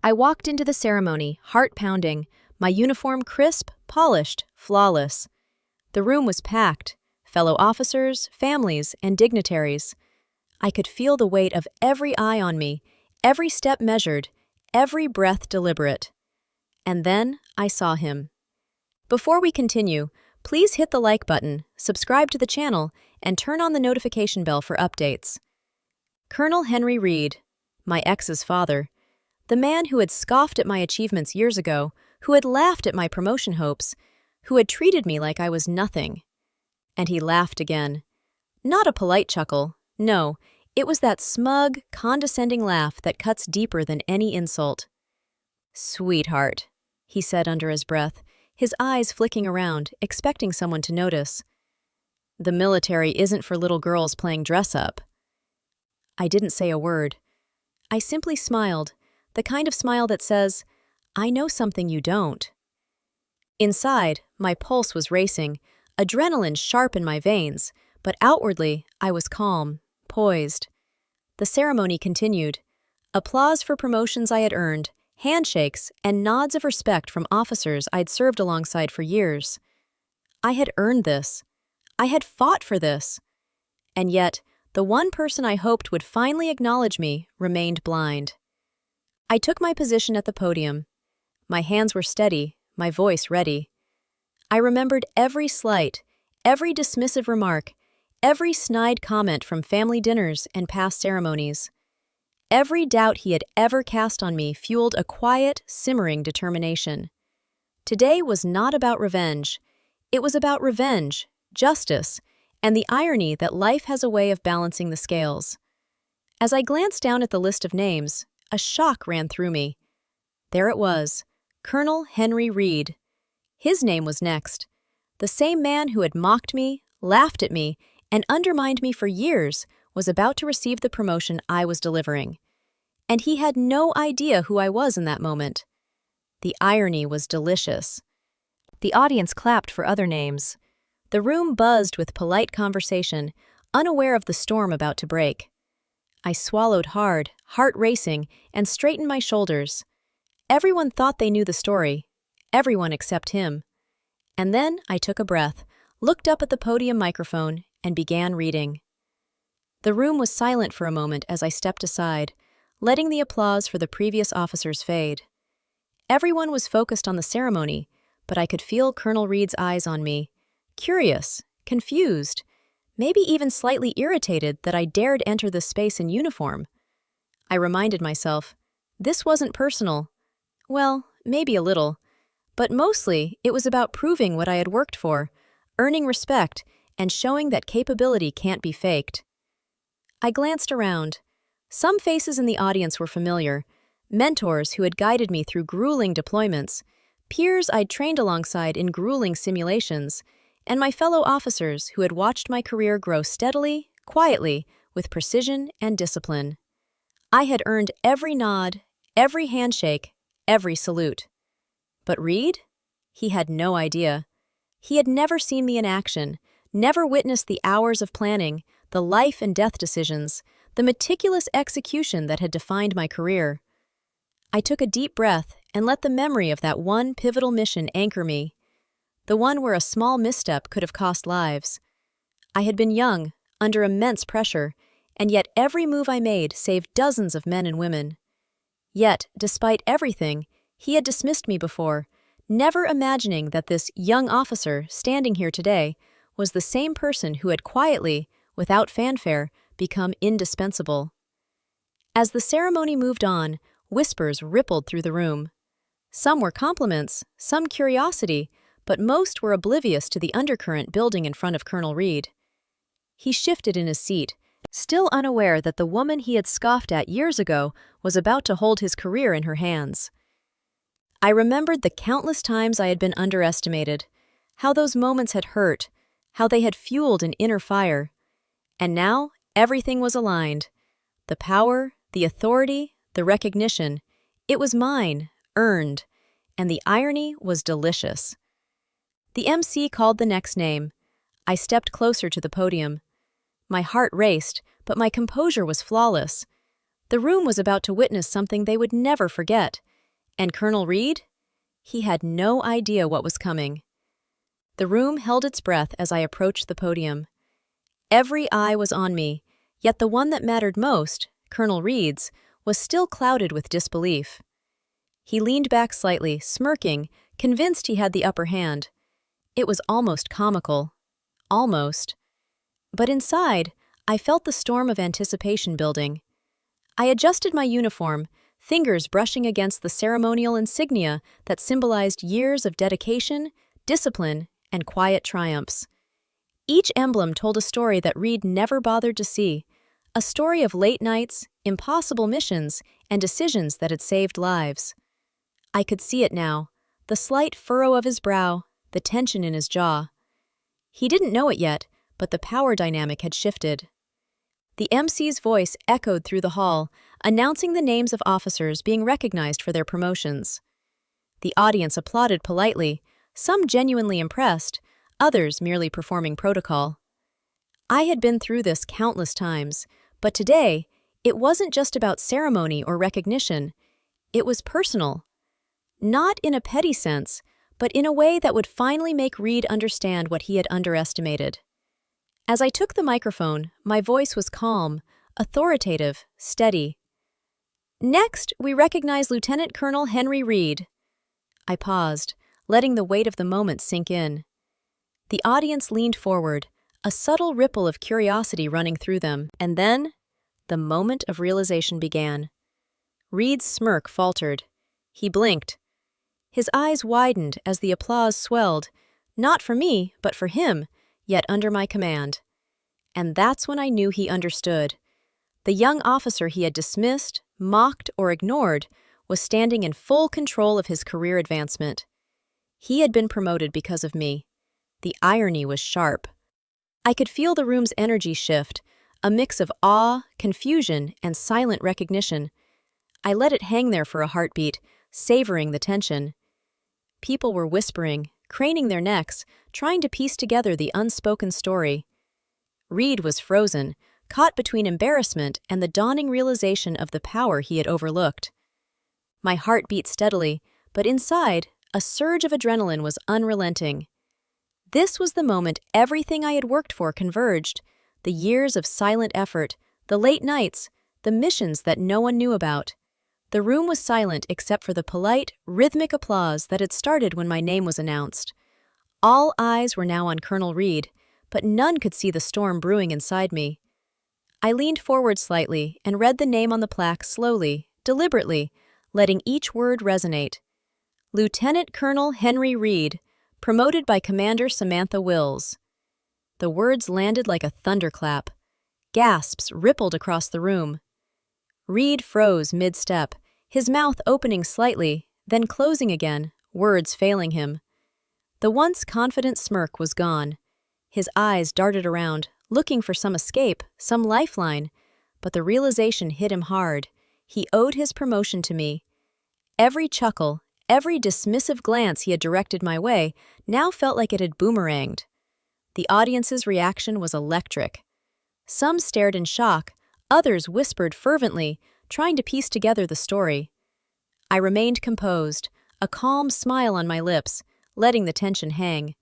I walked into the ceremony, heart pounding, my uniform crisp, polished, flawless. The room was packed, fellow officers, families, and dignitaries. I could feel the weight of every eye on me, every step measured, every breath deliberate. And then I saw him. Before we continue, please hit the like button, subscribe to the channel, and turn on the notification bell for updates. Colonel Henry Reed, my ex's father, the man who had scoffed at my achievements years ago, who had laughed at my promotion hopes, who had treated me like I was nothing. And he laughed again. Not a polite chuckle, no, it was that smug, condescending laugh that cuts deeper than any insult. "Sweetheart," he said under his breath, his eyes flicking around, expecting someone to notice. "The military isn't for little girls playing dress-up." I didn't say a word. I simply smiled, the kind of smile that says, "I know something you don't." Inside, my pulse was racing, adrenaline sharp in my veins, but outwardly, I was calm, poised. The ceremony continued. Applause for promotions I had earned, handshakes, and nods of respect from officers I'd served alongside for years. I had earned this. I had fought for this. And yet, the one person I hoped would finally acknowledge me remained blind. I took my position at the podium. My hands were steady, my voice ready. I remembered every slight, every dismissive remark, every snide comment from family dinners and past ceremonies. Every doubt he had ever cast on me fueled a quiet, simmering determination. Today was not about revenge. It was about revenge, justice, and the irony that life has a way of balancing the scales. As I glanced down at the list of names, a shock ran through me. There it was, Colonel Henry Reed. His name was next. The same man who had mocked me, laughed at me, and undermined me for years was about to receive the promotion I was delivering. And he had no idea who I was in that moment. The irony was delicious. The audience clapped for other names. The room buzzed with polite conversation, unaware of the storm about to break. I swallowed hard, heart racing, and straightened my shoulders. Everyone thought they knew the story, everyone except him. And then I took a breath, looked up at the podium microphone, and began reading. The room was silent for a moment as I stepped aside, letting the applause for the previous officers fade. Everyone was focused on the ceremony, but I could feel Colonel Reed's eyes on me, curious, confused, maybe even slightly irritated that I dared enter this space in uniform. I reminded myself, this wasn't personal. Well, maybe a little, but mostly it was about proving what I had worked for, earning respect, and showing that capability can't be faked. I glanced around. Some faces in the audience were familiar, mentors who had guided me through grueling deployments, peers I'd trained alongside in grueling simulations, and my fellow officers who had watched my career grow steadily, quietly, with precision and discipline. I had earned every nod, every handshake, every salute. But Reed? He had no idea. He had never seen me in action, never witnessed the hours of planning, the life and death decisions, the meticulous execution that had defined my career. I took a deep breath and let the memory of that one pivotal mission anchor me, the one where a small misstep could have cost lives. I had been young, under immense pressure, and yet every move I made saved dozens of men and women. Yet, despite everything, he had dismissed me before, never imagining that this young officer standing here today was the same person who had quietly, without fanfare, become indispensable. As the ceremony moved on, whispers rippled through the room. Some were compliments, some curiosity, but most were oblivious to the undercurrent building in front of Colonel Reed. He shifted in his seat, still unaware that the woman he had scoffed at years ago was about to hold his career in her hands. I remembered the countless times I had been underestimated, how those moments had hurt, how they had fueled an inner fire. And now, everything was aligned. The power, the authority, the recognition. It was mine, earned, and the irony was delicious. The MC called the next name. I stepped closer to the podium. My heart raced, but my composure was flawless. The room was about to witness something they would never forget, And Colonel Reed? He had no idea what was coming. The room held its breath as I approached the podium. Every eye was on me, yet the one that mattered most, Colonel Reed's, was still clouded with disbelief. He leaned back slightly, smirking, convinced he had the upper hand. It was almost comical. Almost. But inside, I felt the storm of anticipation building. I adjusted my uniform, fingers brushing against the ceremonial insignia that symbolized years of dedication, discipline, and quiet triumphs. Each emblem told a story that Reed never bothered to see, a story of late nights, impossible missions, and decisions that had saved lives. I could see it now, the slight furrow of his brow, the tension in his jaw. He didn't know it yet, but the power dynamic had shifted. The MC's voice echoed through the hall, announcing the names of officers being recognized for their promotions. The audience applauded politely, some genuinely impressed, others merely performing protocol. I had been through this countless times, but today, it wasn't just about ceremony or recognition. It was personal. Not in a petty sense, but in a way that would finally make Reed understand what he had underestimated. As I took the microphone, my voice was calm, authoritative, steady. Next, we recognize Lieutenant Colonel Henry Reed. I paused, letting the weight of the moment sink in. The audience leaned forward, a subtle ripple of curiosity running through them, and then, the moment of realization began. Reed's smirk faltered. He blinked. His eyes widened as the applause swelled, not for me, but for him, yet under my command. And that's when I knew he understood. The young officer he had dismissed, mocked, or ignored was standing in full control of his career advancement. He had been promoted because of me. The irony was sharp. I could feel the room's energy shift, a mix of awe, confusion, and silent recognition. I let it hang there for a heartbeat, savoring the tension. People were whispering, craning their necks, trying to piece together the unspoken story. Reed was frozen, caught between embarrassment and the dawning realization of the power he had overlooked. My heart beat steadily, but inside, a surge of adrenaline was unrelenting. This was the moment everything I had worked for converged, the years of silent effort, the late nights, the missions that no one knew about. The room was silent except for the polite, rhythmic applause that had started when my name was announced. All eyes were now on Colonel Reed, but none could see the storm brewing inside me. I leaned forward slightly and read the name on the plaque slowly, deliberately, letting each word resonate. Lieutenant Colonel Henry Reed, promoted by Commander Samantha Wills. The words landed like a thunderclap. Gasps rippled across the room. Reed froze mid-step, his mouth opening slightly, then closing again, words failing him. The once confident smirk was gone. His eyes darted around, looking for some escape, some lifeline, but the realization hit him hard. He owed his promotion to me. Every chuckle, every dismissive glance he had directed my way now felt like it had boomeranged. The audience's reaction was electric. Some stared in shock, others whispered fervently, trying to piece together the story. I remained composed, a calm smile on my lips, letting the tension hang.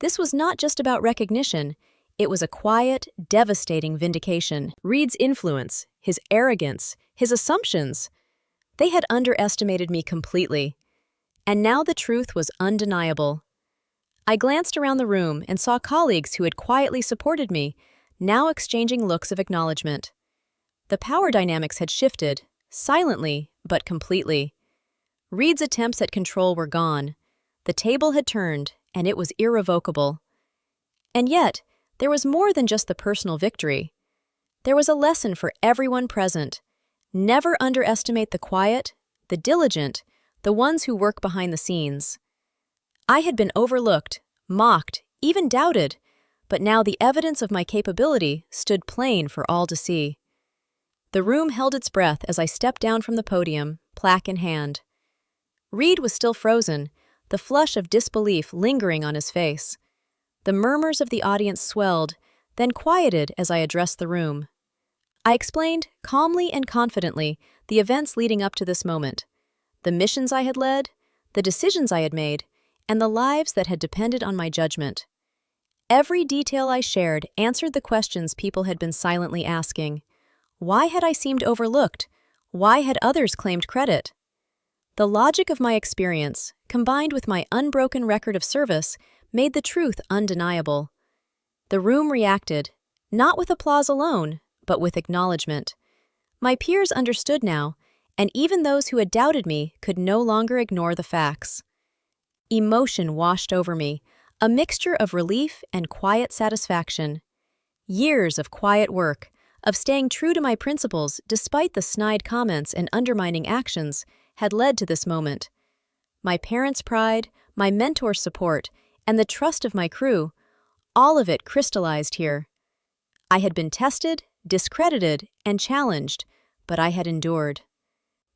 This was not just about recognition, it was a quiet, devastating vindication. Reed's influence, his arrogance, his assumptions, they had underestimated me completely. And now the truth was undeniable. I glanced around the room and saw colleagues who had quietly supported me, now exchanging looks of acknowledgement. The power dynamics had shifted, silently but completely. Reed's attempts at control were gone. The table had turned, and it was irrevocable. And yet, there was more than just the personal victory. There was a lesson for everyone present. Never underestimate the quiet, the diligent, the ones who work behind the scenes. I had been overlooked, mocked, even doubted, but now the evidence of my capability stood plain for all to see. The room held its breath as I stepped down from the podium, plaque in hand. Reed was still frozen, the flush of disbelief lingering on his face. The murmurs of the audience swelled, then quieted as I addressed the room. I explained, calmly and confidently, the events leading up to this moment. the missions I had led, the decisions I had made, and the lives that had depended on my judgment. Every detail I shared answered the questions people had been silently asking. Why had I seemed overlooked? Why had others claimed credit? The logic of my experience, combined with my unbroken record of service, made the truth undeniable. The room reacted, not with applause alone, but with acknowledgement. My peers understood now, and even those who had doubted me could no longer ignore the facts. Emotion washed over me, a mixture of relief and quiet satisfaction. Years of quiet work, of staying true to my principles despite the snide comments and undermining actions, had led to this moment. My parents' pride, my mentor's support, and the trust of my crew, all of it crystallized here. I had been tested, discredited, and challenged, but I had endured.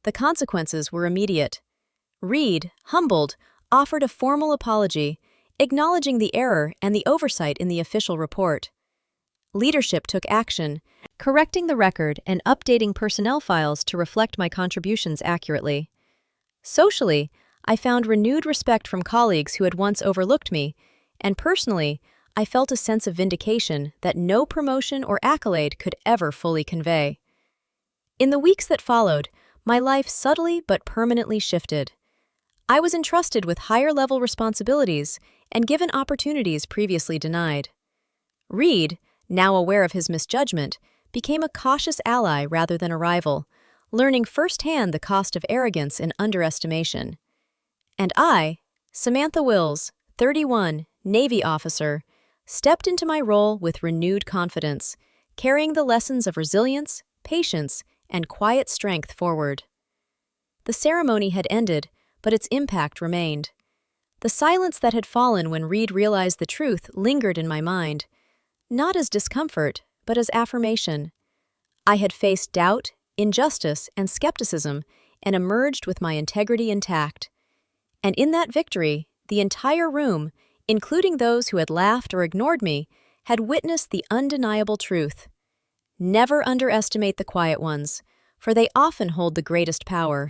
The consequences were immediate. Reed, humbled, offered a formal apology, acknowledging the error and the oversight in the official report. Leadership took action, correcting the record and updating personnel files to reflect my contributions accurately. Socially, I found renewed respect from colleagues who had once overlooked me, and personally, I felt a sense of vindication that no promotion or accolade could ever fully convey. In the weeks that followed, my life subtly but permanently shifted. I was entrusted with higher-level responsibilities and given opportunities previously denied. Reed, now aware of his misjudgment, became a cautious ally rather than a rival, learning firsthand the cost of arrogance and underestimation. And I, Samantha Wills, 31, Navy officer, stepped into my role with renewed confidence, carrying the lessons of resilience, patience, and quiet strength forward. The ceremony had ended, but its impact remained. The silence that had fallen when Reed realized the truth lingered in my mind, not as discomfort, but as affirmation. I had faced doubt, injustice, and skepticism, and emerged with my integrity intact. And in that victory, the entire room, including those who had laughed or ignored me, had witnessed the undeniable truth. Never underestimate the quiet ones, for they often hold the greatest power.